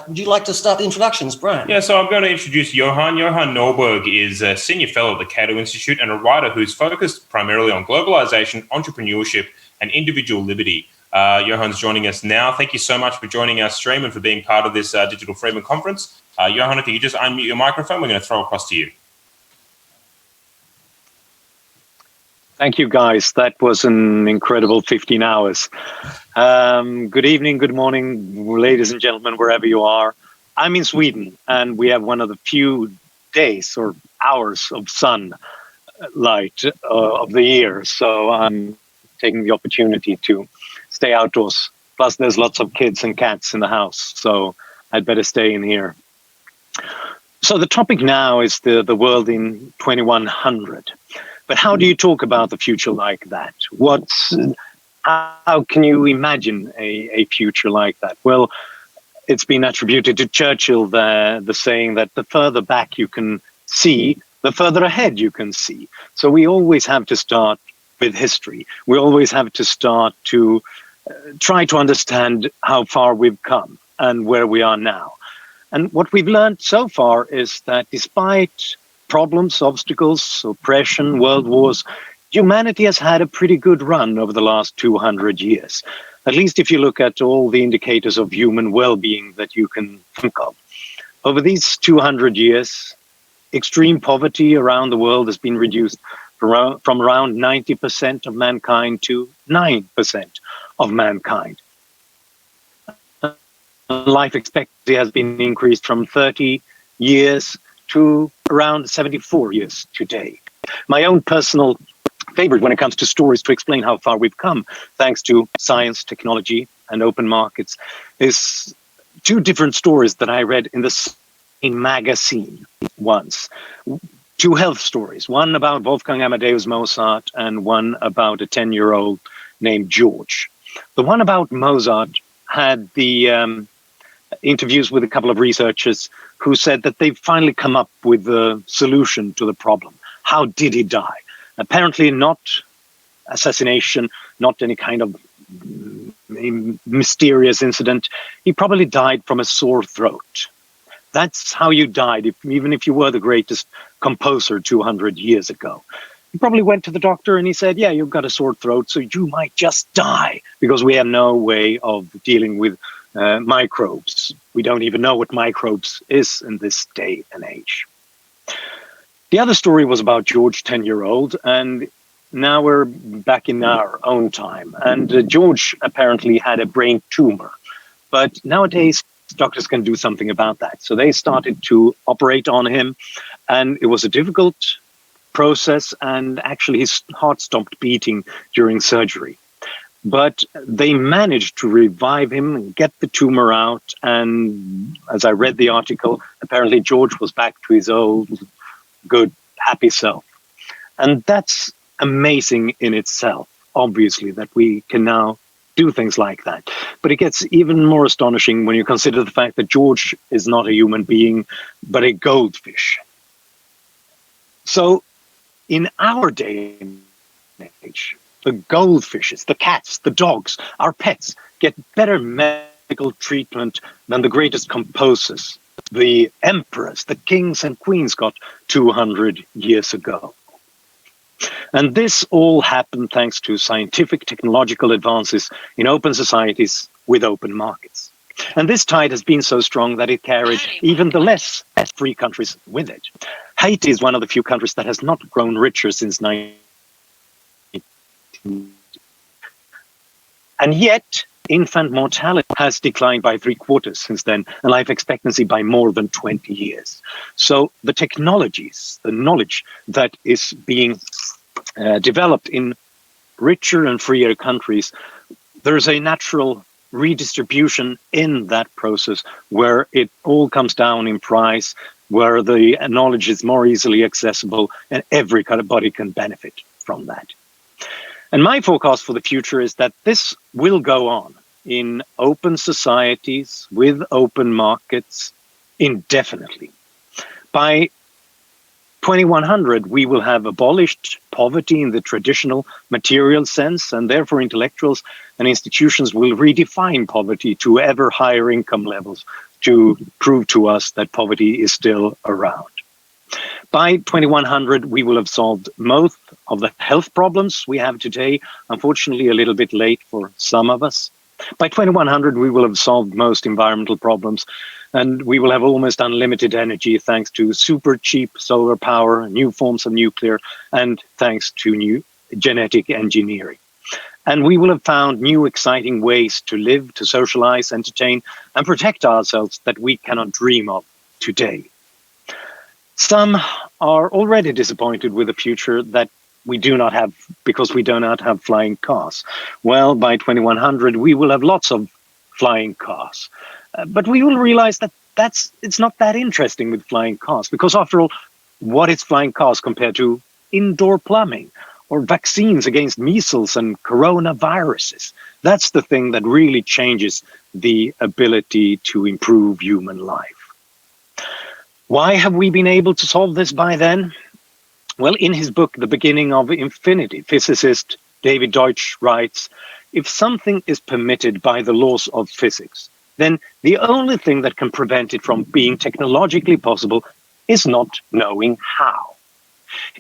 Would you like to start the introductions, Brian? Yeah, so I'm going to introduce Johan. Johan Norberg is a senior fellow at the Cato Institute and a writer who's focused primarily on globalization, entrepreneurship, and individual liberty. Johan's joining us now. Thank you so much for joining our stream and for being part of this Digital Friedman conference. Johan, if you could just unmute your microphone, we're going to throw across to you. Thank you, guys. That was an incredible 15 hours. Good evening, good morning, ladies and gentlemen, wherever you are. I'm in Sweden, and we have one of the few days or hours of sunlight of the year. So I'm taking the opportunity to stay outdoors. Plus, there's lots of kids and cats in the house, so I'd better stay in here. So the topic now is the world in 2100. But how do you talk about the future like that? How can you imagine a future like that? Well, it's been attributed to Churchill, the saying that the further back you can see, the further ahead you can see. So we always have to start with history. We always have to start to try to understand how far we've come and where we are now. And what we've learned so far is that despite problems, obstacles, oppression, world wars, humanity has had a pretty good run over the last 200 years. At least if you look at all the indicators of human well-being that you can think of. Over these 200 years, extreme poverty around the world has been reduced from around 90% of mankind to 9% of mankind. Life expectancy has been increased from 30 years to around 74 years today. My own personal favorite when it comes to stories to explain how far we've come, thanks to science, technology, and open markets, is two different stories that I read in the same magazine once. Two health stories, one about Wolfgang Amadeus Mozart and one about a 10-year-old named George. The one about Mozart had the interviews with a couple of researchers who said that they've finally come up with a solution to the problem. How did he die? Apparently not assassination, not any kind of mysterious incident. He probably died from a sore throat. That's how you died, even if you were the greatest composer 200 years ago. He probably went to the doctor and he said, yeah, you've got a sore throat, so you might just die, because we have no way of dealing with microbes. We don't even know what microbes is in this day and age. The other story was about George, 10-year-old, and now we're back in our own time. And George apparently had a brain tumor, but nowadays doctors can do something about that. So they started to operate on him, and it was a difficult process, and actually his heart stopped beating during surgery. But they managed to revive him and get the tumor out. And as I read the article, apparently George was back to his old, good, happy self. And that's amazing in itself, obviously, that we can now do things like that. But it gets even more astonishing when you consider the fact that George is not a human being, but a goldfish. So in our day and age, the goldfishes, the cats, the dogs, our pets get better medical treatment than the greatest composers, the emperors, the kings and queens got 200 years ago. And this all happened thanks to scientific, technological advances in open societies with open markets. And this tide has been so strong that it carried even the less free countries with it. Haiti is one of the few countries that has not grown richer since 19. And yet, infant mortality has declined by 3/4 since then, and life expectancy by more than 20 years. So the technologies, the knowledge that is being developed in richer and freer countries, there's a natural redistribution in that process where it all comes down in price, where the knowledge is more easily accessible, and everybody can benefit from that. And my forecast for the future is that this will go on in open societies with open markets indefinitely. By 2100, we will have abolished poverty in the traditional material sense, and therefore intellectuals and institutions will redefine poverty to ever higher income levels, to prove to us that poverty is still around. By 2100, we will have solved most of the health problems we have today, unfortunately a little bit late for some of us. By 2100, we will have solved most environmental problems, and we will have almost unlimited energy thanks to super cheap solar power, new forms of nuclear, and thanks to new genetic engineering. And we will have found new exciting ways to live, to socialize, entertain, and protect ourselves that we cannot dream of today. Some are already disappointed with a future that we do not have because we do not have flying cars. Well, by 2100, we will have lots of flying cars. But we will realize that it's not that interesting with flying cars, because after all, what is flying cars compared to indoor plumbing or vaccines against measles and coronaviruses? That's the thing that really changes the ability to improve human life. Why have we been able to solve this by then? Well, in his book, The Beginning of Infinity, physicist David Deutsch writes, if something is permitted by the laws of physics, then the only thing that can prevent it from being technologically possible is not knowing how.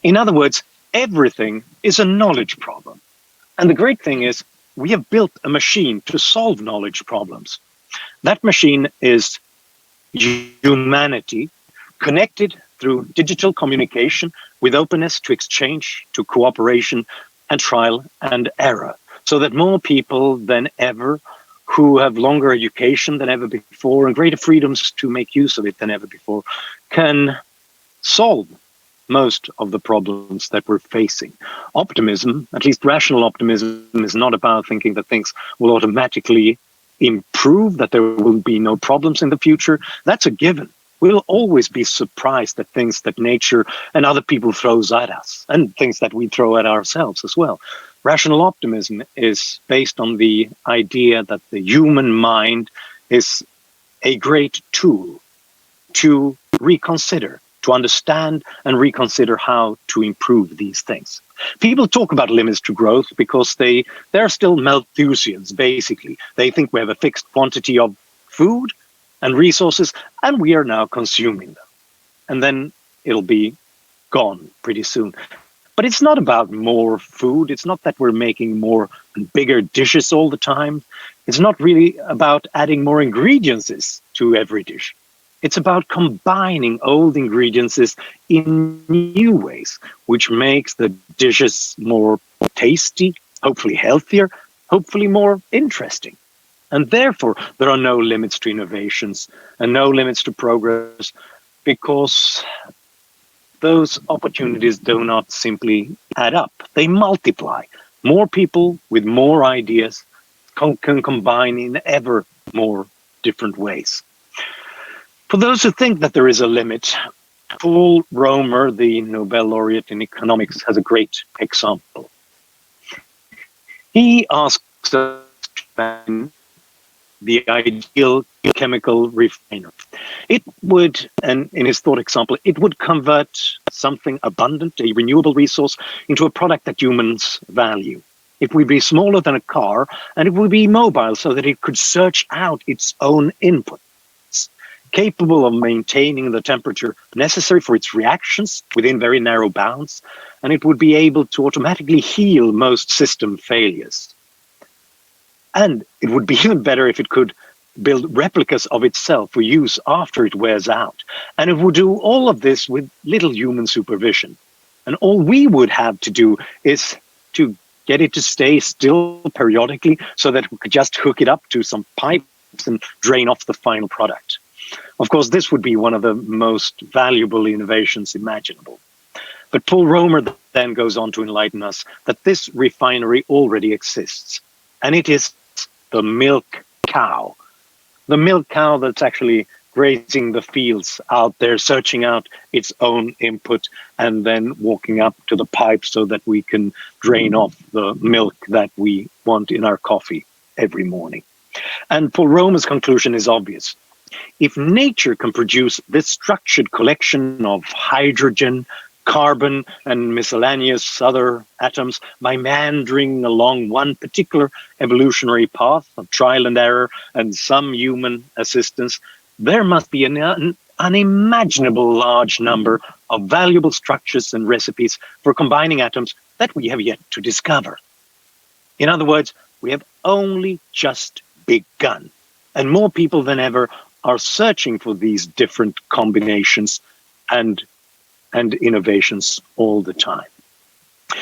In other words, everything is a knowledge problem. And the great thing is, we have built a machine to solve knowledge problems. That machine is humanity, connected through digital communication with openness to exchange, to cooperation and trial and error, so that more people than ever, who have longer education than ever before and greater freedoms to make use of it than ever before, can solve most of the problems that we're facing. Optimism, at least rational optimism, is not about thinking that things will automatically improve, that there will be no problems in the future. That's a given. We'll always be surprised at things that nature and other people throws at us, and things that we throw at ourselves as well. Rational optimism is based on the idea that the human mind is a great tool to reconsider, to understand and reconsider how to improve these things. People talk about limits to growth because they're still Malthusians, basically. They think we have a fixed quantity of food and resources, and we are now consuming them. And then it'll be gone pretty soon. But it's not about more food. It's not that we're making more and bigger dishes all the time. It's not really about adding more ingredients to every dish. It's about combining old ingredients in new ways, which makes the dishes more tasty, hopefully healthier, hopefully more interesting. And therefore, there are no limits to innovations and no limits to progress, because those opportunities do not simply add up. They multiply. More people with more ideas can combine in ever more different ways. For those who think that there is a limit, Paul Romer, the Nobel laureate in economics, has a great example. He asks us to the ideal chemical refiner. It would, and in his thought example, it would convert something abundant, a renewable resource, into a product that humans value. It would be smaller than a car, and it would be mobile so that it could search out its own inputs, capable of maintaining the temperature necessary for its reactions within very narrow bounds, and it would be able to automatically heal most system failures. And it would be even better if it could build replicas of itself for use after it wears out. And it would do all of this with little human supervision. And all we would have to do is to get it to stay still periodically so that we could just hook it up to some pipes and drain off the final product. Of course, this would be one of the most valuable innovations imaginable. But Paul Romer then goes on to enlighten us that this refinery already exists. And it is the milk cow. The milk cow that's actually grazing the fields out there, searching out its own input, and then walking up to the pipe so that we can drain off the milk that we want in our coffee every morning. And Paul Romer's conclusion is obvious. If nature can produce this structured collection of hydrogen, carbon, and miscellaneous other atoms by meandering along one particular evolutionary path of trial and error and some human assistance, there must be an unimaginable large number of valuable structures and recipes for combining atoms that we have yet to discover. In other words, we have only just begun, and more people than ever are searching for these different combinations and innovations all the time.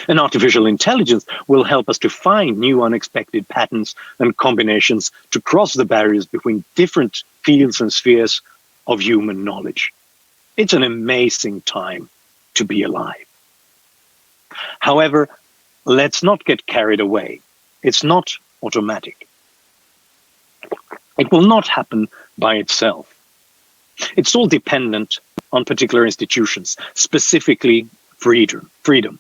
And artificial intelligence will help us to find new unexpected patterns and combinations to cross the barriers between different fields and spheres of human knowledge. It's an amazing time to be alive. However, let's not get carried away. It's not automatic. It will not happen by itself. It's all dependent on particular institutions, specifically freedom.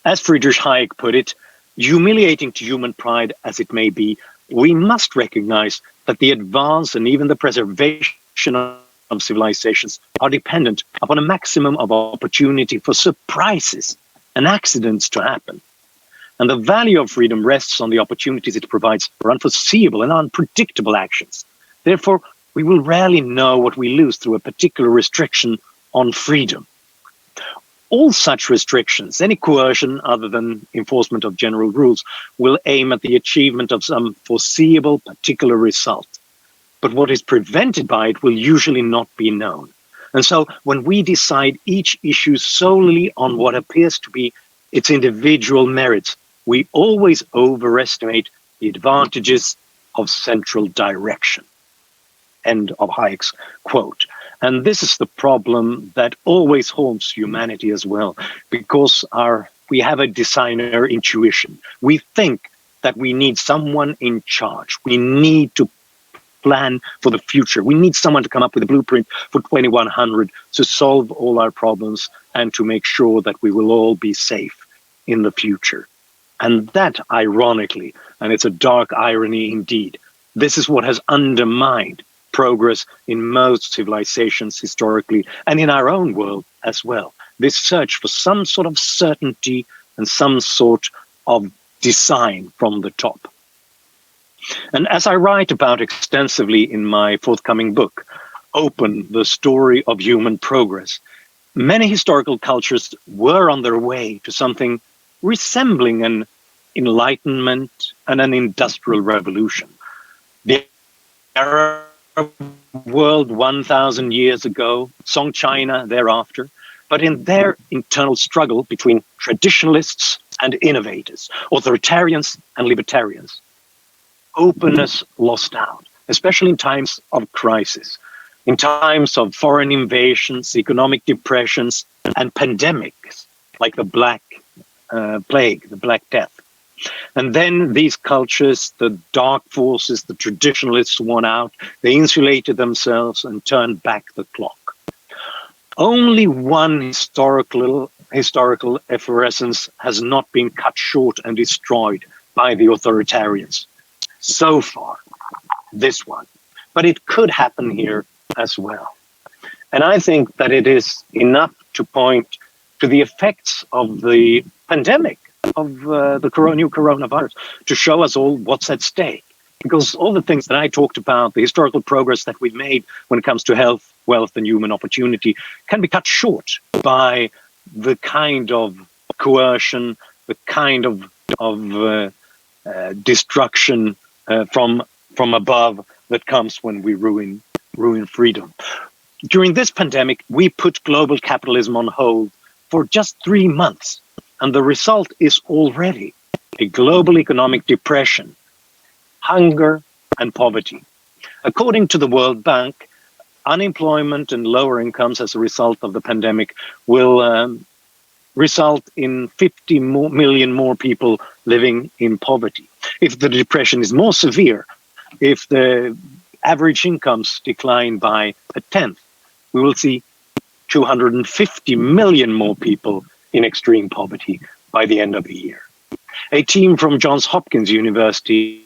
As Friedrich Hayek put it, humiliating to human pride as it may be, we must recognize that the advance and even the preservation of civilizations are dependent upon a maximum of opportunity for surprises and accidents to happen. And the value of freedom rests on the opportunities it provides for unforeseeable and unpredictable actions. Therefore, we will rarely know what we lose through a particular restriction on freedom. All such restrictions, any coercion other than enforcement of general rules, will aim at the achievement of some foreseeable particular result. But what is prevented by it will usually not be known. And so when we decide each issue solely on what appears to be its individual merits, we always overestimate the advantages of central direction. End of Hayek's quote. And this is the problem that always haunts humanity as well, because we have a designer intuition. We think that we need someone in charge. We need to plan for the future. We need someone to come up with a blueprint for 2100 to solve all our problems and to make sure that we will all be safe in the future. And that, ironically, and it's a dark irony indeed, this is what has undermined progress in most civilizations historically and in our own world as well. This search for some sort of certainty and some sort of design from the top. And as I write about extensively in my forthcoming book, Open, the Story of Human Progress, many historical cultures were on their way to something resembling an enlightenment and an industrial revolution. The Arab world 1,000 years ago, Song China thereafter, but in their internal struggle between traditionalists and innovators, authoritarians and libertarians, openness lost out, especially in times of crisis, in times of foreign invasions, economic depressions, and pandemics like the Black Plague, the Black Death. And then these cultures, the dark forces, the traditionalists won out, they insulated themselves and turned back the clock. Only one historical effervescence has not been cut short and destroyed by the authoritarians. So far, this one. But it could happen here as well. And I think that it is enough to point to the effects of the pandemic, of the new coronavirus, to show us all what's at stake. Because all the things that I talked about, the historical progress that we've made when it comes to health, wealth, and human opportunity, can be cut short by the kind of coercion, the kind of destruction from above that comes when we ruin freedom. During this pandemic, we put global capitalism on hold for just 3 months. And the result is already a global economic depression, hunger, and poverty. According to the World Bank, unemployment and lower incomes as a result of the pandemic will result in 50 million more people living in poverty. If the depression is more severe, if the average incomes decline by a tenth, we will see 250 million more people in extreme poverty by the end of the year. A team from Johns Hopkins University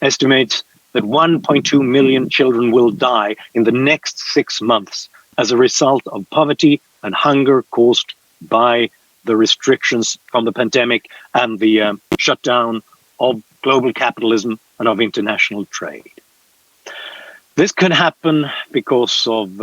estimates that 1.2 million children will die in the next 6 months as a result of poverty and hunger caused by the restrictions from the pandemic and the shutdown of global capitalism and of international trade. This could happen because of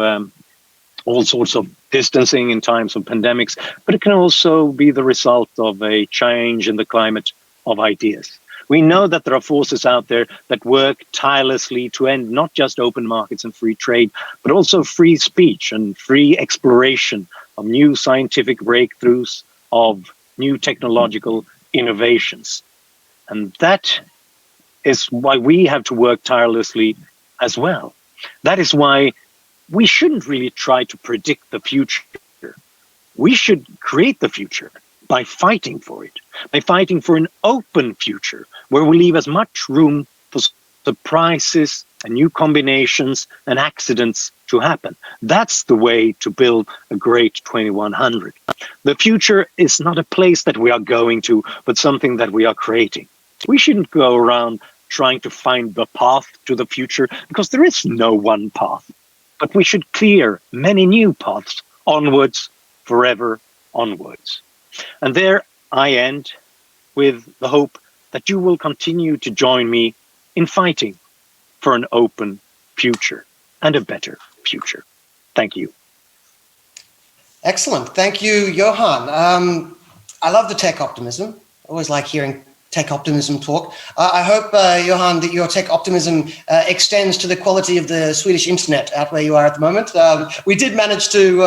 all sorts of distancing in times of pandemics, but it can also be the result of a change in the climate of ideas. We know that there are forces out there that work tirelessly to end not just open markets and free trade, but also free speech and free exploration of new scientific breakthroughs, of new technological innovations. And that is why we have to work tirelessly as well. That is why we shouldn't really try to predict the future. We should create the future by fighting for it, by fighting for an open future where we leave as much room for surprises and new combinations and accidents to happen. That's the way to build a great 2100. The future is not a place that we are going to, but something that we are creating. We shouldn't go around trying to find the path to the future because there is no one path. But we should clear many new paths onwards, forever onwards. And there I end with the hope that you will continue to join me in fighting for an open future and a better future. Thank you. Excellent. Thank you, Johan. I love the tech optimism. I always like hearing tech optimism talk. I hope, Johan, that your tech optimism extends to the quality of the Swedish internet out where you are at the moment. We did manage to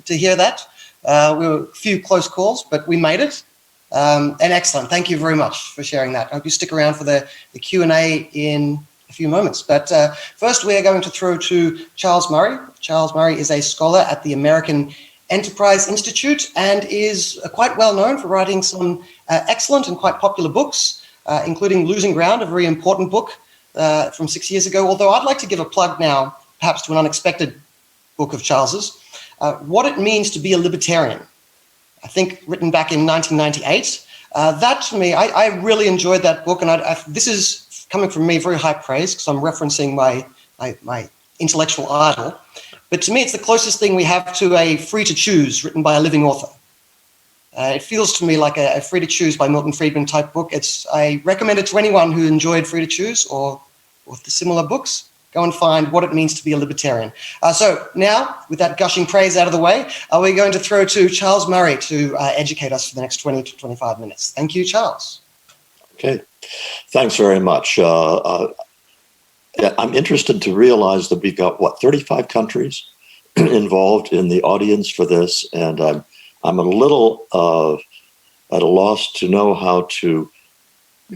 hear that. We were a few close calls, but we made it. And excellent. Thank you very much for sharing that. I hope you stick around for the Q&A in a few moments. But first, we are going to throw to Charles Murray. Charles Murray is a scholar at the American Enterprise Institute and is quite well known for writing some excellent and quite popular books, including Losing Ground, a very important book from 6 years ago. Although I'd like to give a plug now, perhaps to an unexpected book of Charles's, What It Means to Be a Libertarian, I think written back in 1998. That to me, I really enjoyed that book, and this is coming from me very high praise because I'm referencing my intellectual idol. But to me, it's the closest thing we have to a Free to Choose written by a living author. It feels to me like a Free to Choose by Milton Friedman type book. I recommend it to anyone who enjoyed Free to Choose or the similar books. Go and find What It Means to Be a Libertarian. So now, with that gushing praise out of the way, we're going to throw to Charles Murray to educate us for the next 20 to 25 minutes. Thank you, Charles. Okay, thanks very much. I'm interested to realize that we've got, 35 countries involved in the audience for this, and I'm a little at a loss to know how to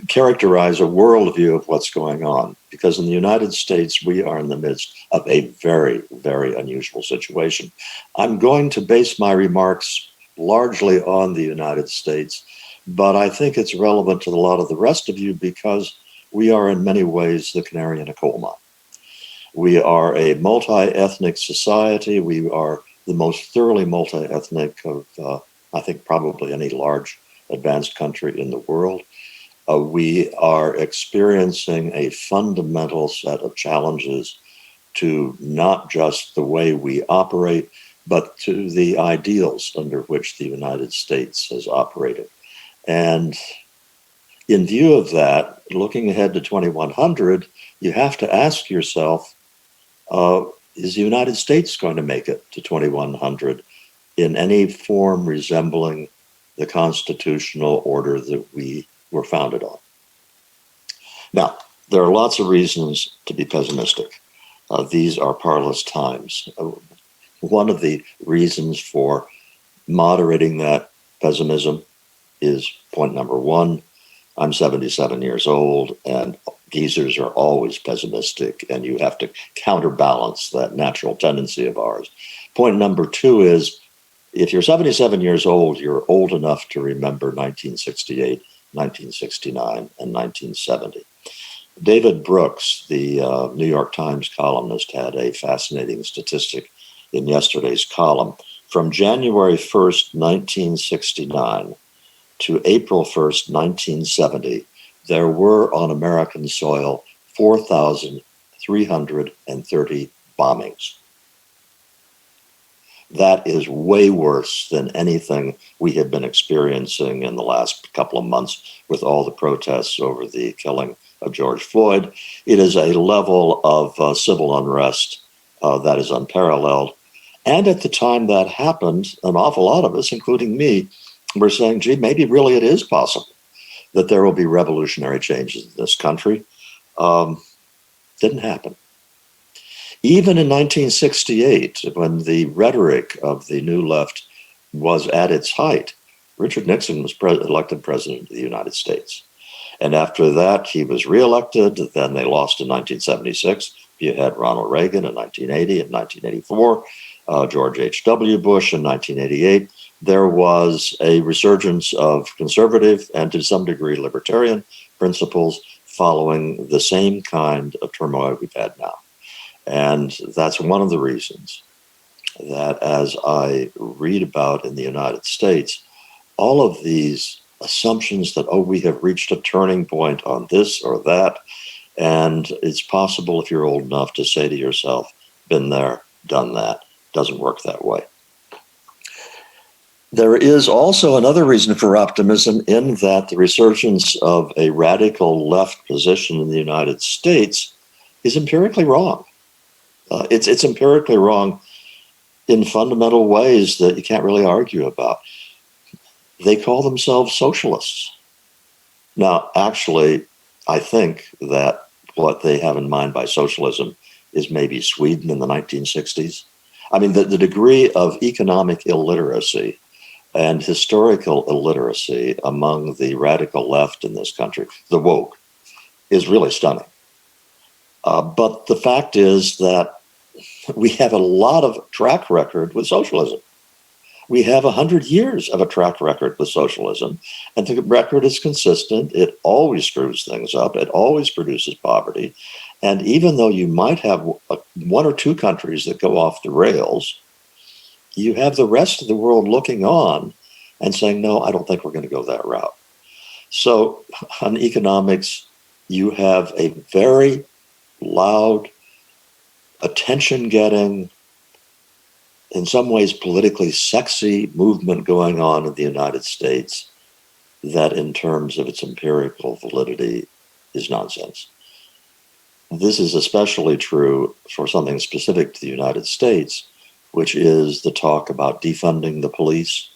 characterize a worldview of what's going on, because in the United States, we are in the midst of a very, very unusual situation. I'm going to base my remarks largely on the United States, but I think it's relevant to a lot of the rest of you because we are in many ways the canary in a coal mine. We are a multi-ethnic society. We are the most thoroughly multi-ethnic of, I think, probably any large advanced country in the world. We are experiencing a fundamental set of challenges to not just the way we operate, but to the ideals under which the United States has operated. And in view of that, looking ahead to 2100, you have to ask yourself, is the United States going to make it to 2100 in any form resembling the constitutional order that we were founded on? Now, there are lots of reasons to be pessimistic. These are parlous times. One of the reasons for moderating that pessimism is point number one. I'm 77 years old, and geezers are always pessimistic, and you have to counterbalance that natural tendency of ours. Point number two is, if you're 77 years old, you're old enough to remember 1968, 1969, and 1970. David Brooks, the New York Times columnist, had a fascinating statistic in yesterday's column. From January 1st, 1969 to April 1st, 1970, there were on American soil 4,330 bombings. That is way worse than anything we have been experiencing in the last couple of months with all the protests over the killing of George Floyd. It is a level of civil unrest that is unparalleled. And at the time that happened, an awful lot of us, including me, were saying, gee, maybe really it is possible that there will be revolutionary changes in this country. Didn't happen. Even in 1968, when the rhetoric of the New Left was at its height, Richard Nixon was elected president of the United States. And after that, he was reelected. Then they lost in 1976. You had Ronald Reagan in 1980 and 1984, George H.W. Bush in 1988. There was a resurgence of conservative and to some degree libertarian principles following the same kind of turmoil we've had now. And that's one of the reasons that, as I read about in the United States, all of these assumptions that, oh, we have reached a turning point on this or that, and it's possible if you're old enough to say to yourself, been there, done that, doesn't work that way. There is also another reason for optimism in that the resurgence of a radical left position in the United States is empirically wrong. It's empirically wrong in fundamental ways that you can't really argue about. They call themselves socialists. Now, actually, I think that what they have in mind by socialism is maybe Sweden in the 1960s. I mean, the degree of economic illiteracy and historical illiteracy among the radical left in this country, the woke, is really stunning. But the fact is that we have a lot of track record with socialism. We have 100 years of a track record with socialism, and the record is consistent. It always screws things up. It always produces poverty. And even though you might have one or two countries that go off the rails, you have the rest of the world looking on and saying, no, I don't think we're going to go that route. So on economics, you have a very loud, attention-getting, in some ways politically sexy movement going on in the United States that in terms of its empirical validity is nonsense. This is especially true for something specific to the United States, which is the talk about defunding the police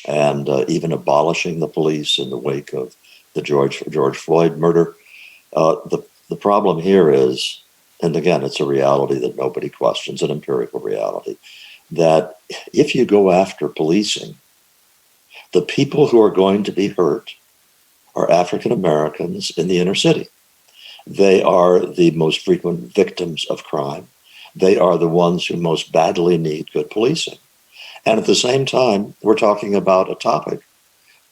and even abolishing the police in the wake of the George Floyd murder. The problem here is, and again, it's a reality that nobody questions, an empirical reality, that if you go after policing, the people who are going to be hurt are African Americans in the inner city. They are the most frequent victims of crime. They are the ones who most badly need good policing. And at the same time, we're talking about a topic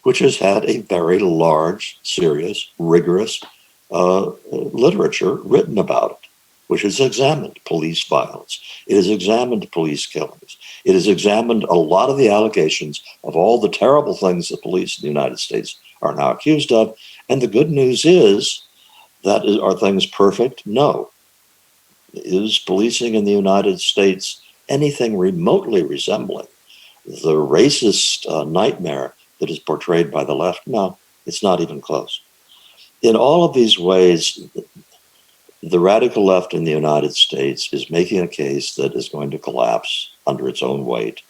which has had a very large, serious, rigorous literature written about it, which has examined police violence. It has examined police killings. It has examined a lot of the allegations of all the terrible things the police in the United States are now accused of. And the good news is that are things perfect? No. Is policing in the United States anything remotely resembling the racist nightmare that is portrayed by the left? No, it's not even close. In all of these ways, the radical left in the United States is making a case that is going to collapse under its own weight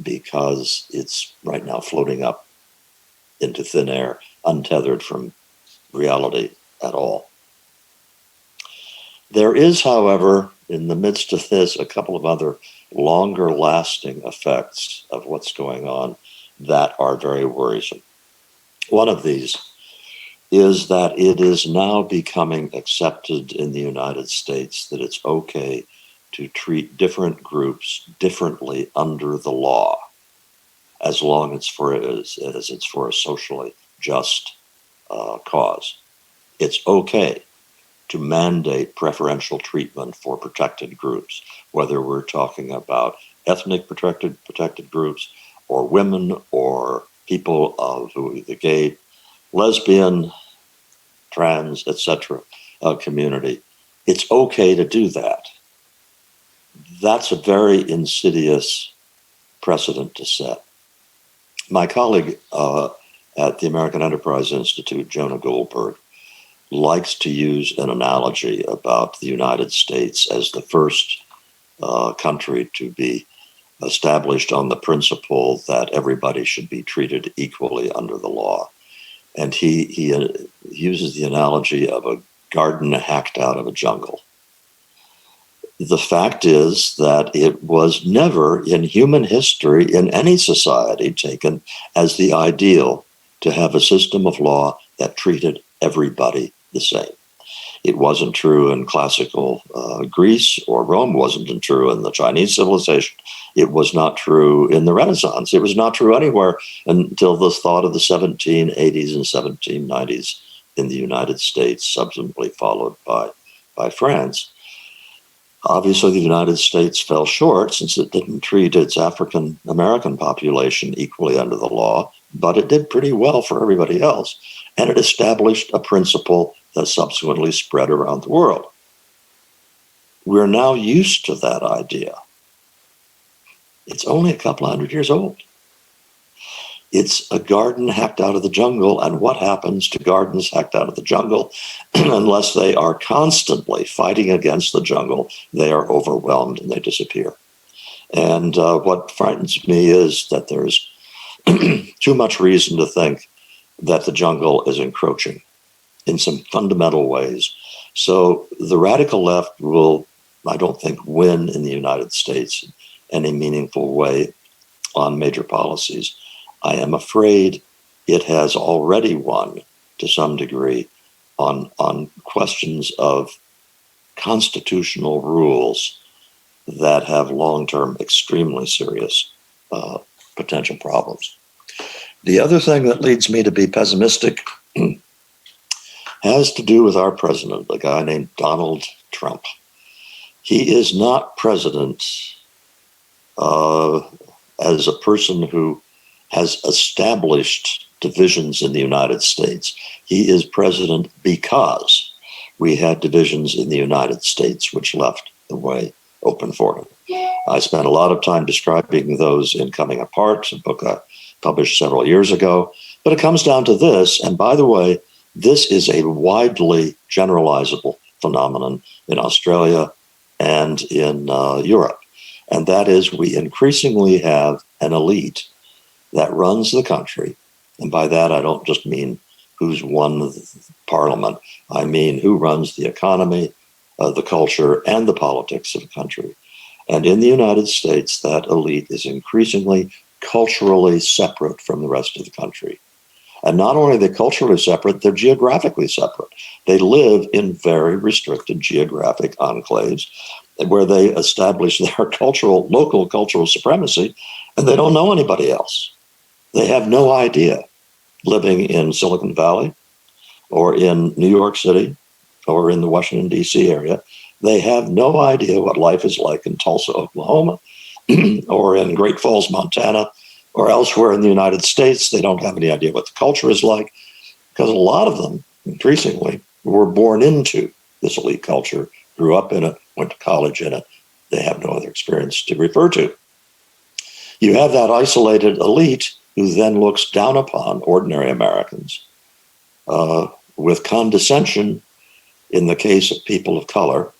because it's right now floating up into thin air, untethered from reality at all. There is, however, in the midst of this, a couple of other longer lasting effects of what's going on that are very worrisome. One of these is that it is now becoming accepted in the United States that it's okay to treat different groups differently under the law, as long as it's for a socially just cause. It's okay to mandate preferential treatment for protected groups, whether we're talking about ethnic protected groups or women or people of the gay, lesbian, trans, etc. Community. It's okay to do that. That's a very insidious precedent to set. My colleague at the American Enterprise Institute, Jonah Goldberg, likes to use an analogy about the United States as the first country to be established on the principle that everybody should be treated equally under the law. And he uses the analogy of a garden hacked out of a jungle. The fact is that it was never in human history in any society taken as the ideal to have a system of law that treated everybody the same. It wasn't true in classical Greece or Rome, wasn't true in the Chinese civilization. It was not true in the Renaissance. It was not true anywhere until the thought of the 1780s and 1790s in the United States, subsequently followed by France. Obviously, the United States fell short since it didn't treat its African American population equally under the law, but it did pretty well for everybody else. And it established a principle that subsequently spread around the world. We're now used to that idea. It's only a couple hundred years old. It's a garden hacked out of the jungle, and what happens to gardens hacked out of the jungle? Unless they are constantly fighting against the jungle, they are overwhelmed and they disappear. And what frightens me is that there's too much reason to think that the jungle is encroaching in some fundamental ways. So the radical left will, I don't think, win in the United States in any meaningful way on major policies. I am afraid it has already won to some degree on questions of constitutional rules that have long-term, extremely serious potential problems. The other thing that leads me to be pessimistic has to do with our president, a guy named Donald Trump. He is not president as a person who has established divisions in the United States. He is president because we had divisions in the United States which left the way open for him. I spent a lot of time describing those in Coming Apart, a book I published several years ago. But it comes down to this, and by the way, this is a widely generalizable phenomenon in Australia and in Europe. And that is, we increasingly have an elite that runs the country. And by that, I don't just mean who's won the parliament. I mean who runs the economy, the culture, and the politics of the country. And in the United States, that elite is increasingly culturally separate from the rest of the country. And not only are they culturally separate, they're geographically separate. They live in very restricted geographic enclaves where they establish their local cultural supremacy, and they don't know anybody else. They have no idea, living in Silicon Valley or in New York City or in the Washington, D.C. area, they have no idea what life is like in Tulsa, Oklahoma, or in Great Falls, Montana, or elsewhere in the United States. They don't have any idea what the culture is like, because a lot of them, increasingly, were born into this elite culture, grew up in it, went to college in it. They have no other experience to refer to. You have that isolated elite who then looks down upon ordinary Americans with condescension in the case of people of color,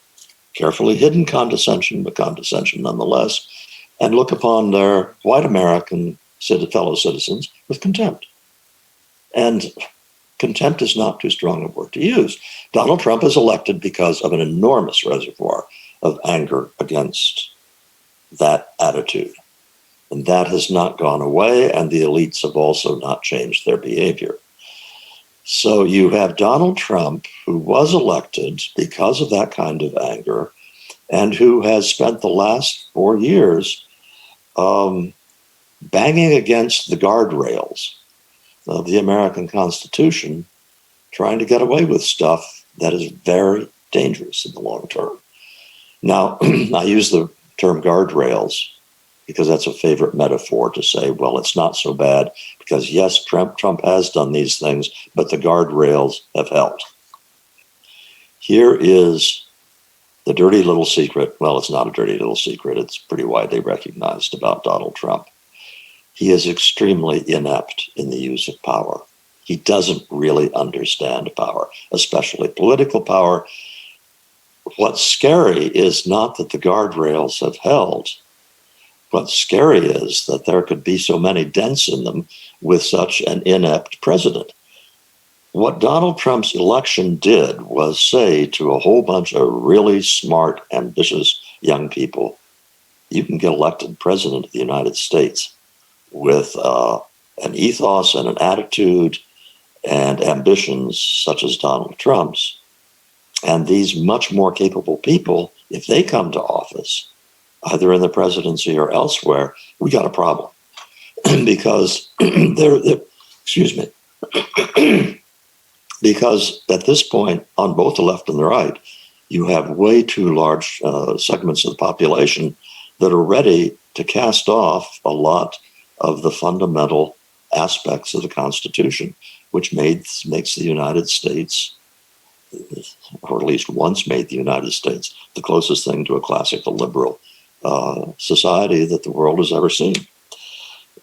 carefully hidden condescension, but condescension nonetheless, and look upon their white American fellow citizens with contempt. And contempt is not too strong a word to use. Donald Trump is elected because of an enormous reservoir of anger against that attitude. And that has not gone away, and the elites have also not changed their behavior. So you have Donald Trump, who was elected because of that kind of anger, and who has spent the last 4 years banging against the guardrails of the American Constitution, trying to get away with stuff that is very dangerous in the long term. Now, I use the term guardrails because that's a favorite metaphor to say, well, it's not so bad because, yes, Trump has done these things, but the guardrails have held. Here is the dirty little secret. Well, it's not a dirty little secret. It's pretty widely recognized about Donald Trump. he is extremely inept in the use of power. He doesn't really understand power, especially political power. What's scary is not that the guardrails have held. What's scary is that there could be so many dents in them with such an inept president. What Donald Trump's election did was say to a whole bunch of really smart, ambitious young people, you can get elected president of the United States with an ethos and an attitude and ambitions such as Donald Trump's. And these much more capable people, if they come to office, either in the presidency or elsewhere, we got a problem. Because excuse me, because at this point, on both the left and the right, you have way too large segments of the population that are ready to cast off a lot of the fundamental aspects of the Constitution, which makes the United States, or at least once made the United States, the closest thing to a classical liberal society that the world has ever seen.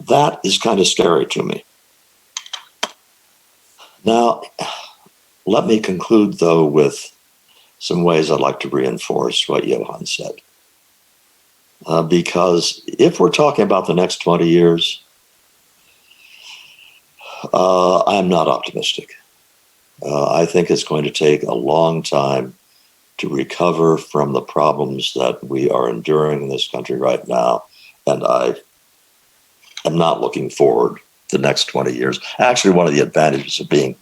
That is kind of scary to me. Now, let me conclude, though, with some ways I'd like to reinforce what Johan said. Because if we're talking about the next 20 years, I'm not optimistic. I think it's going to take a long time to recover from the problems that we are enduring in this country right now. And I am not looking forward to the next 20 years. Actually, one of the advantages of being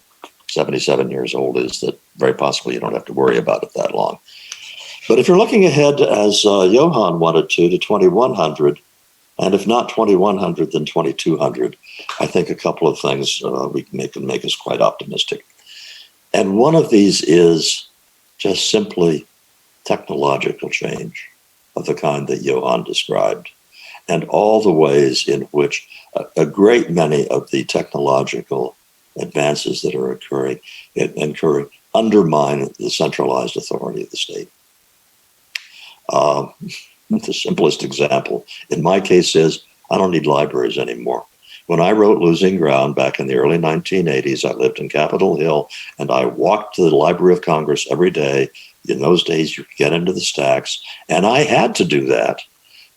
77 years old is that very possibly you don't have to worry about it that long. But if you're looking ahead, as Johan wanted to 2100, and if not 2100, then 2200, I think a couple of things can make us quite optimistic. And one of these is just simply technological change of the kind that Johan described, and all the ways in which a great many of the technological advances that are occurring undermine the centralized authority of the state. The simplest example in my case is I don't need libraries anymore. When I wrote Losing Ground back in the early 1980s, I lived in Capitol Hill, and I walked to the Library of Congress every day. In those days, you could get into the stacks, and I had to do that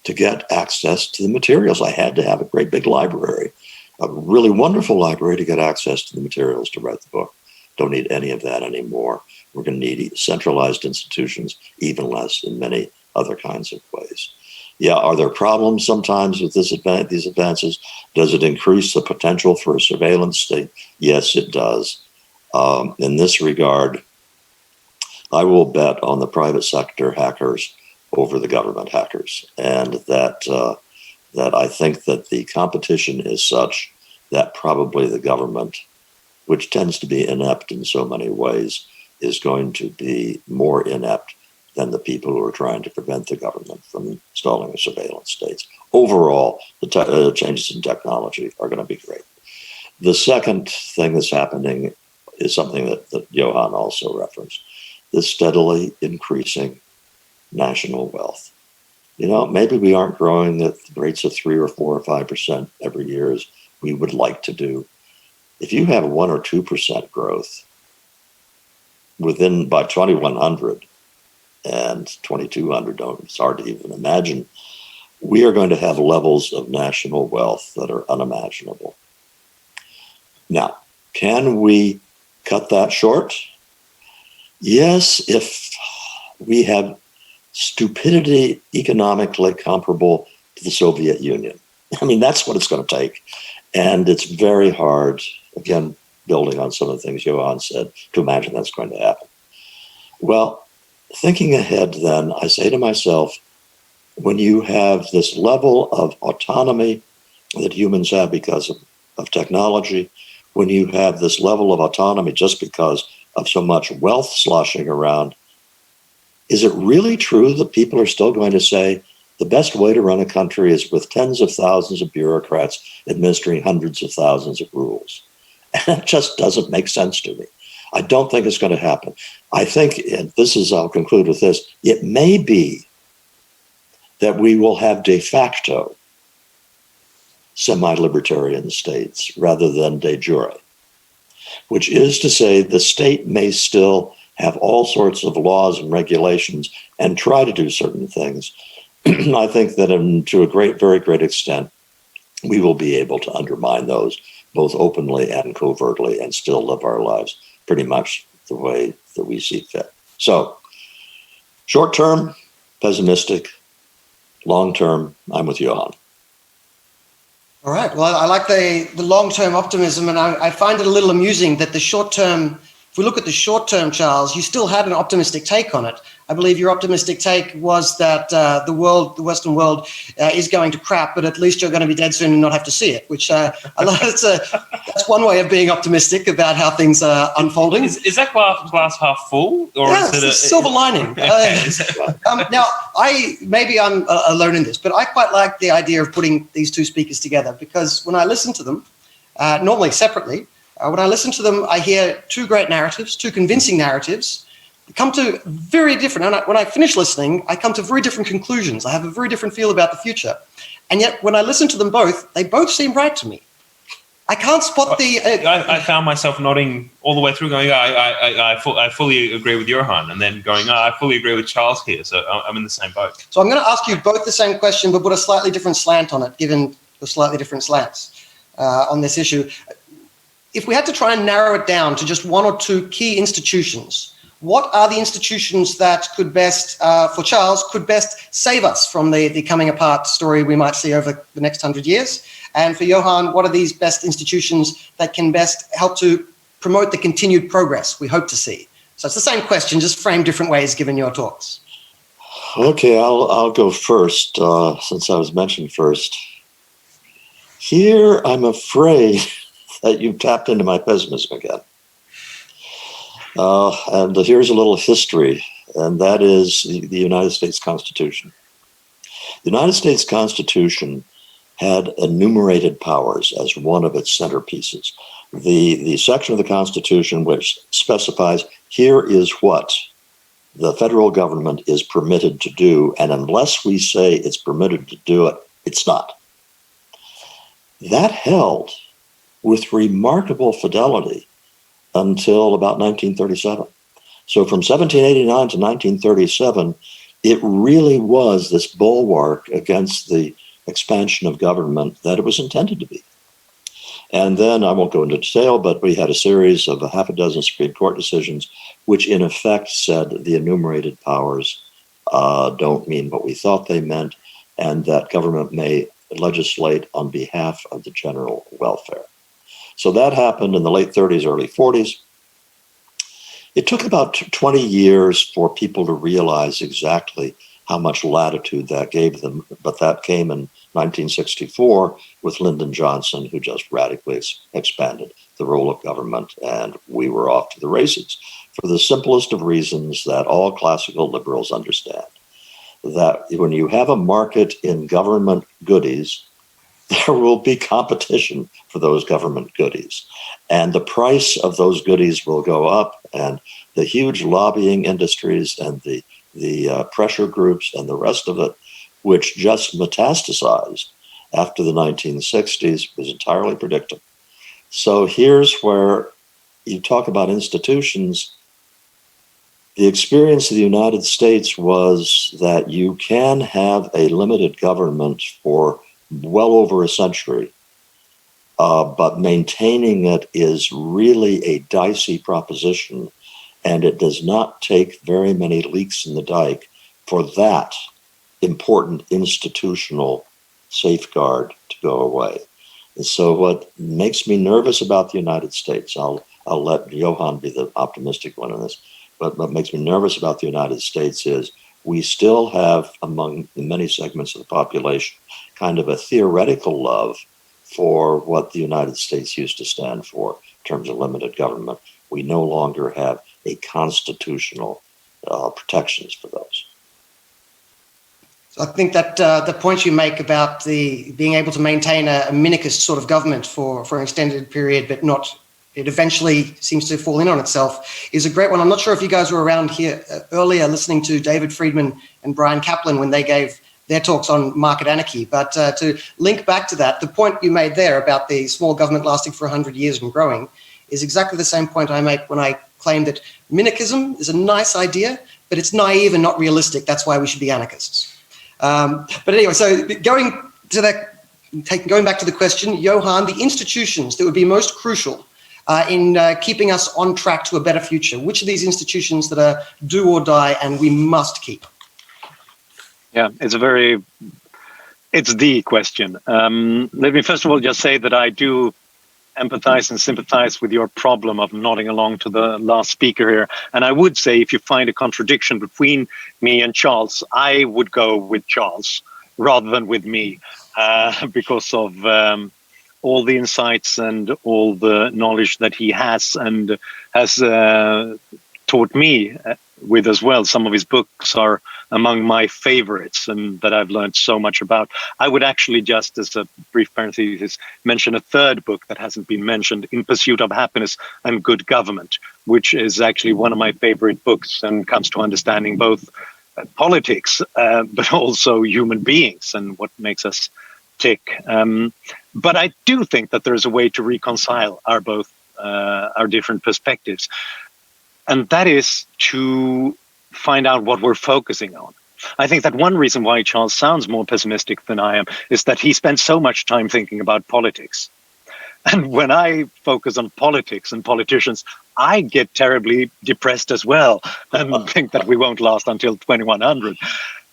to get access to the materials. I had to have a great big library, a really wonderful library to get access to the materials to write the book. Don't need any of that anymore. We're going to need centralized institutions, even less in many other kinds of ways. Yeah, are there problems sometimes with these advances? Does it increase the potential for a surveillance state? Yes, it does. In this regard, I will bet on the private sector hackers over the government hackers, and that I think that the competition is such that probably the government, which tends to be inept in so many ways, is going to be more inept than the people who are trying to prevent the government from installing a surveillance state. Overall, the changes in technology are going to be great. The second thing that's happening is something that Johan also referenced, the steadily increasing national wealth. You know, maybe we aren't growing at rates of 3 or 4 or 5% every year as we would like to do. If you have 1 or 2% growth by 2100, and 2200, it's hard to even imagine, we are going to have levels of national wealth that are unimaginable. Now, can we cut that short? Yes, if we have stupidity economically comparable to the Soviet Union. I mean, that's what it's going to take. And it's very hard, again, building on some of the things Johan said, to imagine that's going to happen. Well, thinking ahead, then, I say to myself, when you have this level of autonomy that humans have because of technology, when you have this level of autonomy just because of so much wealth sloshing around, is it really true that people are still going to say the best way to run a country is with tens of thousands of bureaucrats administering hundreds of thousands of rules? And it just doesn't make sense to me. I don't think it's going to happen. I think, and I'll conclude with this, it may be that we will have de facto semi-libertarian states rather than de jure, which is to say the state may still have all sorts of laws and regulations and try to do certain things. I think that to a very great extent, we will be able to undermine those both openly and covertly and still live our lives pretty much the way that we see fit. So, short term, pessimistic. Long term, I'm with Johan. All right. Well, I like the long-term optimism, and I find it a little amusing that the short-term, if we look at the short-term, Charles, you still had an optimistic take on it. I believe your optimistic take was that the Western world is going to crap, but at least you're going to be dead soon and not have to see it, which I love. That's one way of being optimistic about how things are unfolding. Is that glass half full? Or yeah, is it a silver lining. Now, maybe I'm alone in this, but I quite like the idea of putting these two speakers together, because when I listen to them, normally separately, when I listen to them, I hear two great narratives, two convincing narratives, come to very different, and when I finish listening, I come to very different conclusions. I have a very different feel about the future. And yet, when I listen to them both, they both seem right to me. I can't spot the... I found myself nodding all the way through, going, I fully agree with Johan, and then going, I fully agree with Charles here, so I'm in the same boat. So I'm going to ask you both the same question, but put a slightly different slant on it, given the slightly different slants on this issue. If we had to try and narrow it down to just one or two key institutions, what are the institutions that could best, for Charles, could best save us from the coming apart story we might see over the next 100 years? And for Johan, what are these best institutions that can best help to promote the continued progress we hope to see? So it's the same question, just framed different ways given your talks. Okay, I'll go first, since I was mentioned first. Here, I'm afraid that you've tapped into my pessimism again. And here's a little history, and that is the United States Constitution. The United States Constitution had enumerated powers as one of its centerpieces. The section of the Constitution which specifies here is what the federal government is permitted to do, and unless we say it's permitted to do it, it's not. That held with remarkable fidelity until about 1937. So from 1789 to 1937, it really was this bulwark against the expansion of government that it was intended to be. And then, I won't go into detail, but we had a series of a half a dozen Supreme Court decisions, which in effect said the enumerated powers don't mean what we thought they meant, and that government may legislate on behalf of the general welfare. So that happened in the late 30s, early 40s. It took about 20 years for people to realize exactly how much latitude that gave them, but that came in 1964 with Lyndon Johnson, who just radically expanded the role of government, and we were off to the races for the simplest of reasons that all classical liberals understand, that when you have a market in government goodies, there will be competition for those government goodies. And the price of those goodies will go up, and the huge lobbying industries and the pressure groups and the rest of it, which just metastasized after the 1960s, was entirely predictable. So here's where you talk about institutions. The experience of the United States was that you can have a limited government for well over a century, but maintaining it is really a dicey proposition, and it does not take very many leaks in the dike for that important institutional safeguard to go away. And so what makes me nervous about the United States, I'll let Johan be the optimistic one on this, but what makes me nervous about the United States is we still have, among many segments of the population, kind of a theoretical love for what the United States used to stand for in terms of limited government. We no longer have a constitutional protections for those. So I think that the point you make about being able to maintain a minicus sort of government for an extended period, but not, it eventually seems to fall in on itself, is a great one. I'm not sure if you guys were around here earlier listening to David Friedman and Brian Kaplan when they gave their talks on market anarchy. But to link back to that, the point you made there about the small government lasting for 100 years and growing is exactly the same point I make when I claim that minarchism is a nice idea, but it's naive and not realistic. That's why we should be anarchists. But anyway, so going back to the question, Johan, the institutions that would be most crucial in keeping us on track to a better future, which are these institutions that are do or die and we must keep? Yeah, it's the question. Let me first of all just say that I do empathize and sympathize with your problem of nodding along to the last speaker here. And I would say if you find a contradiction between me and Charles, I would go with Charles rather than with me because of all the insights and all the knowledge that he has and has taught me with as well. Some of his books are among my favorites and that I've learned so much about. I would actually just, as a brief parenthesis, mention a third book that hasn't been mentioned, In Pursuit of Happiness and Good Government, which is actually one of my favorite books and comes to understanding both politics, but also human beings and what makes us tick. But I do think that there's a way to reconcile our different perspectives. And that is to find out what we're focusing on. I think that one reason why Charles sounds more pessimistic than I am is that he spends so much time thinking about politics. And when I focus on politics and politicians, I get terribly depressed as well and think that we won't last until 2100.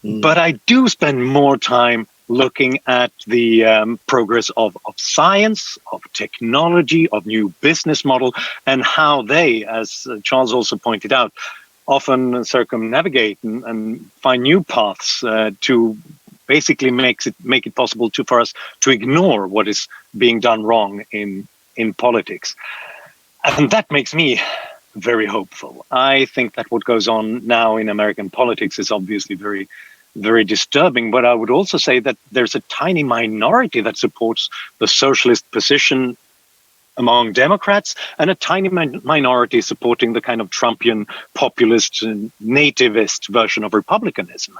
But I do spend more time looking at the progress of science, of technology, of new business model, and how they, as Charles also pointed out, often circumnavigate and find new paths to basically make it possible for us to ignore what is being done wrong in politics. And that makes me very hopeful. I think that what goes on now in American politics is obviously very, very disturbing, but I would also say that there's a tiny minority that supports the socialist position among Democrats and a tiny minority supporting the kind of Trumpian populist and nativist version of republicanism.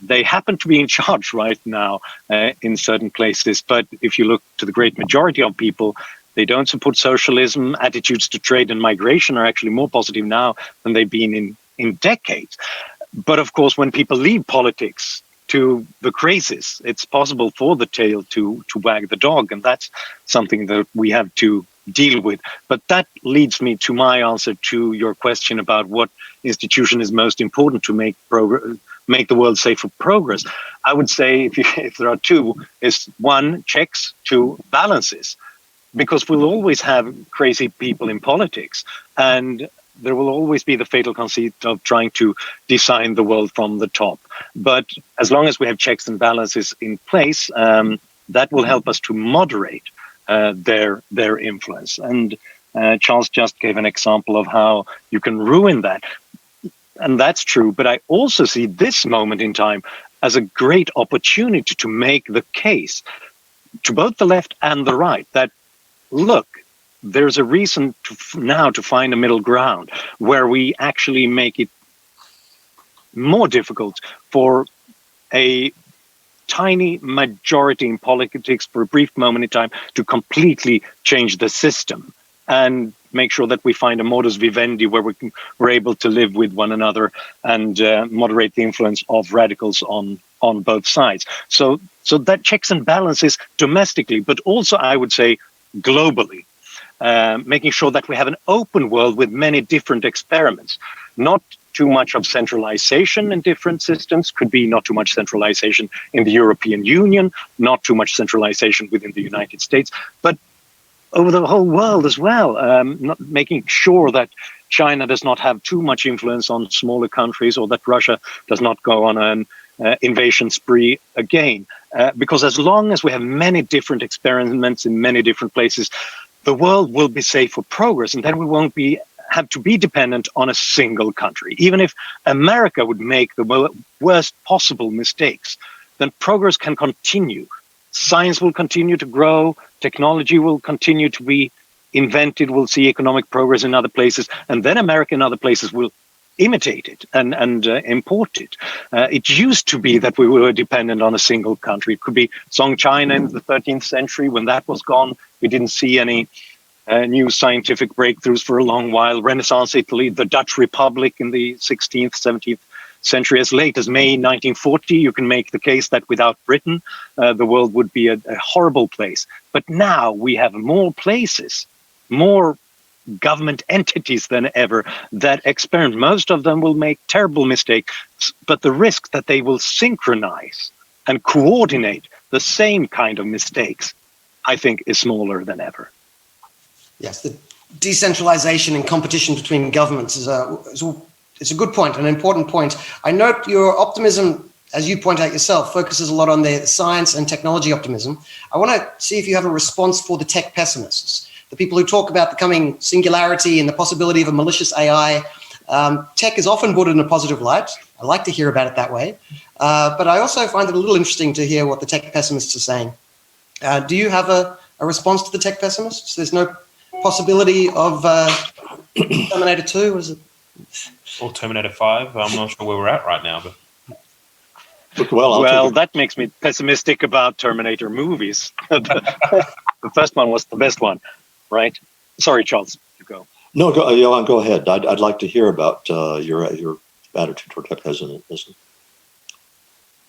They happen to be in charge right now in certain places, but if you look to the great majority of people, they don't support socialism. Attitudes to trade and migration are actually more positive now than they've been in decades. But of course, when people leave politics to the crazes, it's possible for the tail to wag the dog. And that's something that we have to deal with. But that leads me to my answer to your question about what institution is most important to make the world safe for progress. I would say if there are two, is one, checks, two, balances. Because we'll always have crazy people in politics. And there will always be the fatal conceit of trying to design the world from the top. But as long as we have checks and balances in place, that will help us to moderate their influence. And Charles just gave an example of how you can ruin that. And that's true. But I also see this moment in time as a great opportunity to make the case to both the left and the right that, look, there's a reason now to find a middle ground where we actually make it more difficult for a tiny majority in politics for a brief moment in time to completely change the system and make sure that we find a modus vivendi where we're able to live with one another and moderate the influence of radicals on both sides. So that checks and balances domestically, but also I would say globally. Making sure that we have an open world with many different experiments, not too much of centralization in different systems, could be not too much centralization in the European Union, not too much centralization within the United States, but over the whole world as well, not making sure that China does not have too much influence on smaller countries or that Russia does not go on an invasion spree again. Because as long as we have many different experiments in many different places, the world will be safe for progress, and then we won't have to be dependent on a single country. Even if America would make the worst possible mistakes, then progress can continue. Science will continue to grow, technology will continue to be invented, we'll see economic progress in other places, and then America and other places will imitated and imported. It used to be that we were dependent on a single country. It could be Song China in the 13th century. When that was gone, we didn't see any new scientific breakthroughs for a long while. Renaissance Italy, the Dutch Republic in the 16th, 17th century. As late as May 1940, you can make the case that without Britain, the world would be a horrible place. But now we have more places, more government entities than ever that experiment. Most of them will make terrible mistakes, but the risk that they will synchronize and coordinate the same kind of mistakes, I think, is smaller than ever. Yes, the decentralization and competition between governments is a good point, an important point. I note your optimism, as you point out yourself, focuses a lot on the science and technology optimism. I want to see if you have a response for the tech pessimists, the people who talk about the coming singularity and the possibility of a malicious AI. Tech is often put in a positive light. I like to hear about it that way. But I also find it a little interesting to hear what the tech pessimists are saying. Do you have a response to the tech pessimists? There's no possibility of Terminator 2, was it? Or Terminator 5. I'm not sure where we're at right now, but Well, that makes me pessimistic about Terminator movies. The first one was the best one, right? Sorry, Charles, you go. No, Johan, go ahead. I'd like to hear about your attitude toward tech pessimism.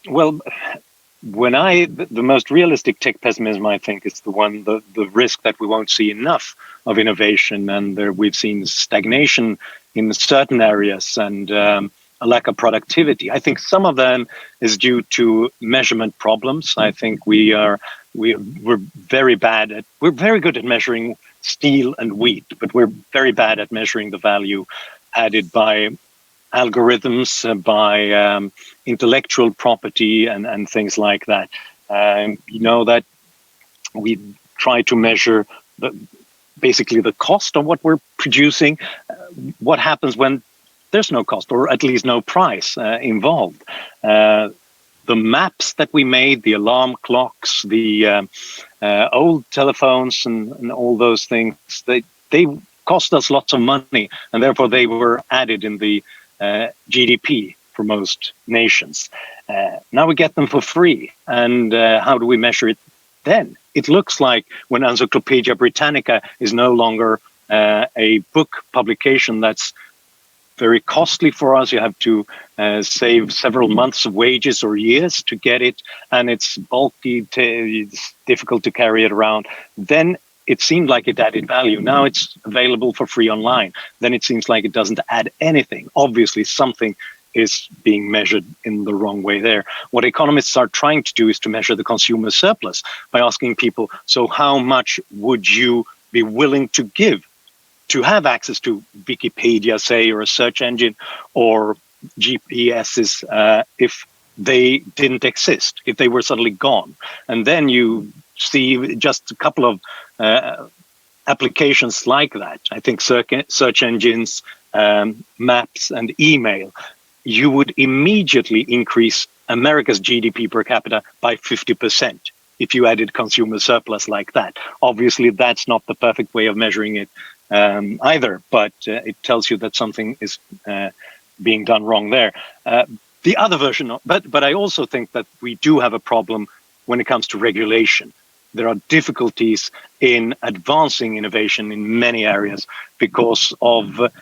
Well, the most realistic tech pessimism, I think, is the risk that we won't see enough of innovation, and we've seen stagnation in certain areas and a lack of productivity. I think some of them is due to measurement problems. I think we're very good at measuring steel and wheat, but we're very bad at measuring the value added by algorithms, by intellectual property and things like that. That we try to measure basically the cost of what we're producing. What happens when there's no cost, or at least no price involved? The maps that we made, the alarm clocks, the old telephones and all those things, they cost us lots of money, and therefore they were added in the GDP for most nations. Now we get them for free. And how do we measure it then? It looks like when Encyclopedia Britannica is no longer a book publication that's very costly for us. You have to save several months of wages or years to get it, and it's bulky, it's difficult to carry it around. Then it seemed like it added value. Now it's available for free online. Then it seems like it doesn't add anything. Obviously, something is being measured in the wrong way there. What economists are trying to do is to measure the consumer surplus by asking people, so how much would you be willing to give to have access to Wikipedia, say, or a search engine, or GPSs if they didn't exist, if they were suddenly gone? And then you see just a couple of applications like that. I think search engines, maps, and email. You would immediately increase America's GDP per capita by 50% if you added consumer surplus like that. Obviously, that's not the perfect way of measuring it either, but it tells you that something is being done wrong there. The other version, but I also think that we do have a problem when it comes to regulation. There are difficulties in advancing innovation in many areas because of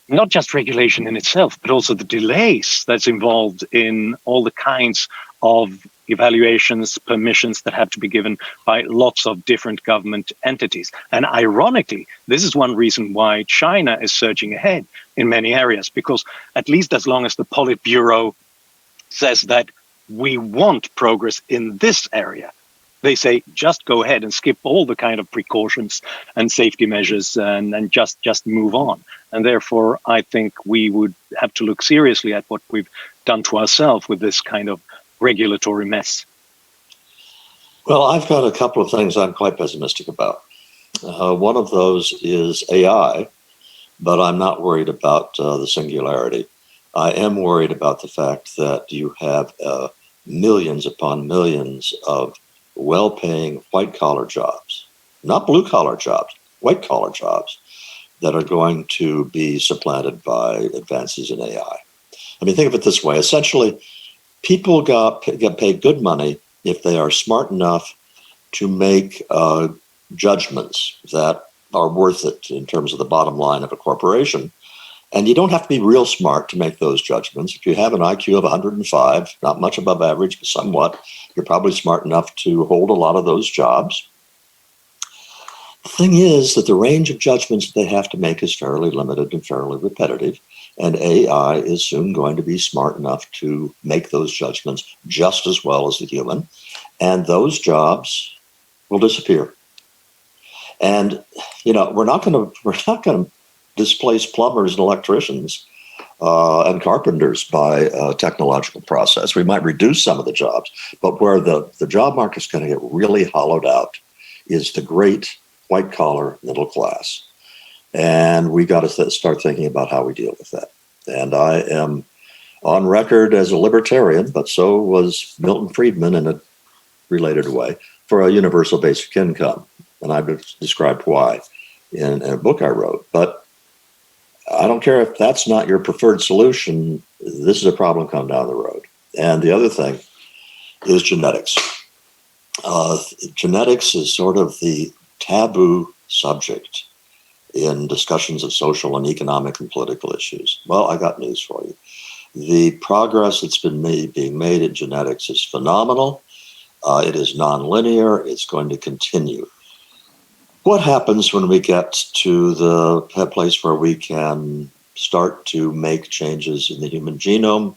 not just regulation in itself, but also the delays that's involved in all the kinds of evaluations, permissions that have to be given by lots of different government entities. And ironically, this is one reason why China is surging ahead in many areas, because at least as long as the Politburo says that we want progress in this area, they say, just go ahead and skip all the kind of precautions and safety measures and just move on. And therefore, I think we would have to look seriously at what we've done to ourselves with this kind of regulatory mess. Well, I've got a couple of things I'm quite pessimistic about. One of those is AI, but I'm not worried about the singularity. I am worried about the fact that you have millions upon millions of well-paying white-collar jobs, not blue-collar jobs, white-collar jobs, that are going to be supplanted by advances in AI. I mean, think of it this way. Essentially, people get paid good money if they are smart enough to make judgments that are worth it in terms of the bottom line of a corporation. And you don't have to be real smart to make those judgments. If you have an IQ of 105, not much above average, but somewhat, you're probably smart enough to hold a lot of those jobs. The thing is that the range of judgments they have to make is fairly limited and fairly repetitive. And AI is soon going to be smart enough to make those judgments just as well as the human. And those jobs will disappear. And, we're not going to displace plumbers and electricians and carpenters by technological process. We might reduce some of the jobs, but where the job market is going to get really hollowed out is the great white collar middle class. And we got to start thinking about how we deal with that. And I am on record as a libertarian, but so was Milton Friedman in a related way, for a universal basic income. And I've described why in a book I wrote. But I don't care if that's not your preferred solution. This is a problem coming down the road. And the other thing is genetics. Genetics is sort of the taboo subject in discussions of social and economic and political issues. Well, I got news for you. The progress that's been being made in genetics is phenomenal. It is nonlinear. It's going to continue. What happens when we get to the place where we can start to make changes in the human genome?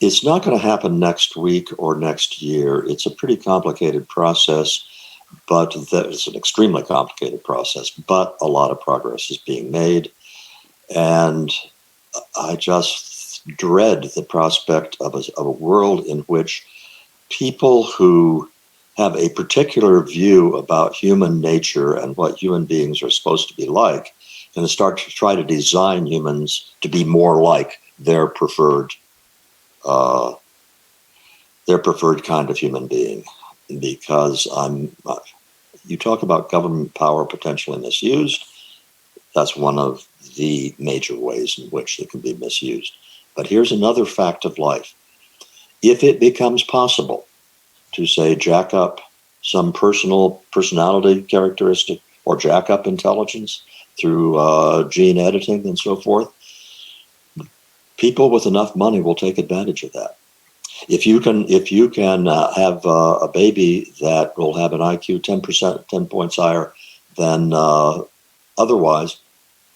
It's not going to happen next week or next year. It's a pretty complicated process, but it's an extremely complicated process, but a lot of progress is being made. And I just dread the prospect of a world in which people who have a particular view about human nature and what human beings are supposed to be like, and start to try to design humans to be more like their preferred kind of human being. Because you talk about government power potentially misused. That's one of the major ways in which it can be misused. But here's another fact of life. If it becomes possible to, say, jack up some personality characteristic or jack up intelligence through gene editing and so forth, people with enough money will take advantage of that. If you can have a baby that will have an IQ 10 points higher than otherwise,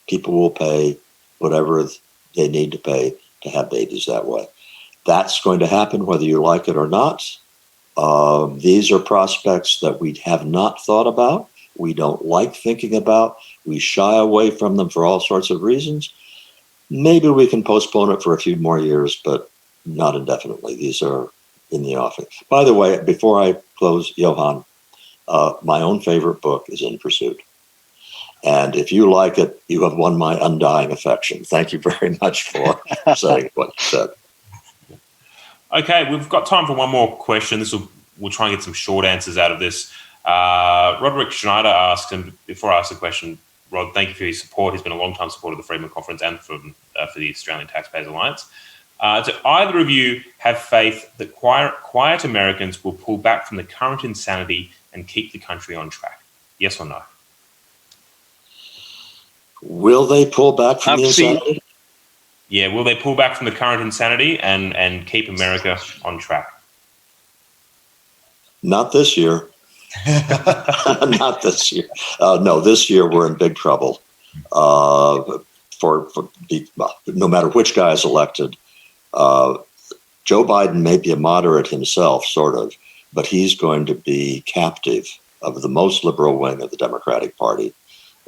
people will pay whatever they need to pay to have babies that way. That's going to happen whether you like it or not. These are prospects that we have not thought about. We don't like thinking about. We shy away from them for all sorts of reasons. Maybe we can postpone it for a few more years, but not indefinitely. These are in the offing. By the way, before I close, Johan, my own favorite book is In Pursuit. And if you like it, you have won my undying affection. Thank you very much for saying what you said. Okay, we've got time for one more question. We'll try and get some short answers out of this. Roderick Schneider asks, and before I ask the question, Rod, thank you for your support. He's been a long-time supporter of the Friedman Conference and for the Australian Taxpayers Alliance. Do either of you have faith that quiet Americans will pull back from the current insanity and keep the country on track? Yes or no? Will they pull back from the insanity? Yeah, will they pull back from the current insanity and keep America on track? Not this year. Not this year. No, this year we're in big trouble. No matter which guy is elected, Joe Biden may be a moderate himself, sort of, but he's going to be captive of the most liberal wing of the Democratic Party,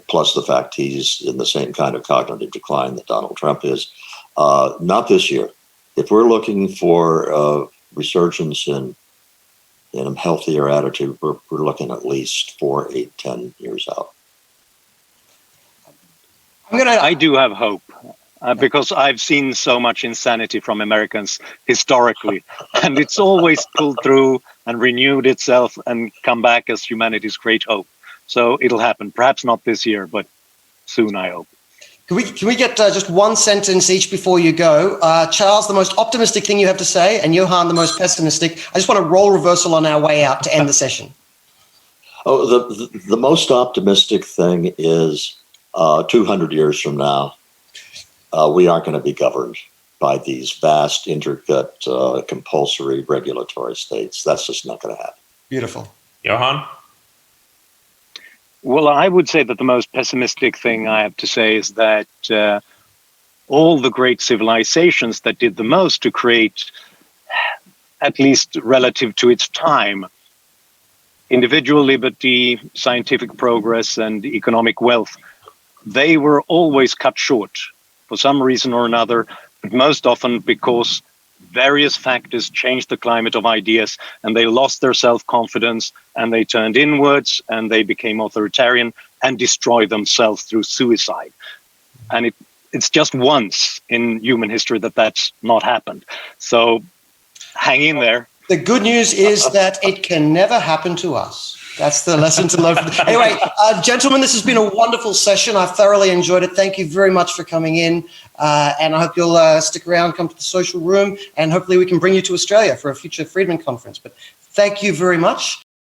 plus the fact he's in the same kind of cognitive decline that Donald Trump is. Not this year. If we're looking for resurgence in a healthier attitude, we're looking at least 4, 8, 10 years out. I do have hope because I've seen so much insanity from Americans historically, and it's always pulled through and renewed itself and come back as humanity's great hope. So it'll happen. Perhaps not this year, but soon, I hope. Can we get just one sentence each before you go? Charles, the most optimistic thing you have to say, and Johan, the most pessimistic. I just want a role reversal on our way out to end the session. Oh, the most optimistic thing is 200 years from now, we aren't going to be governed by these vast, intricate, compulsory regulatory states. That's just not going to happen. Beautiful. Johan? Well, I would say that the most pessimistic thing I have to say is that all the great civilizations that did the most to create, at least relative to its time, individual liberty, scientific progress, and economic wealth, they were always cut short for some reason or another, but most often because various factors changed the climate of ideas, and they lost their self-confidence, and they turned inwards, and they became authoritarian and destroyed themselves through suicide. And it's just once in human history that that's not happened. So hang in there. The good news is that it can never happen to us. That's the lesson to learn. Anyway, gentlemen, this has been a wonderful session. I've thoroughly enjoyed it. Thank you very much for coming in. And I hope you'll stick around, come to the social room, and hopefully we can bring you to Australia for a future Friedman conference. But thank you very much.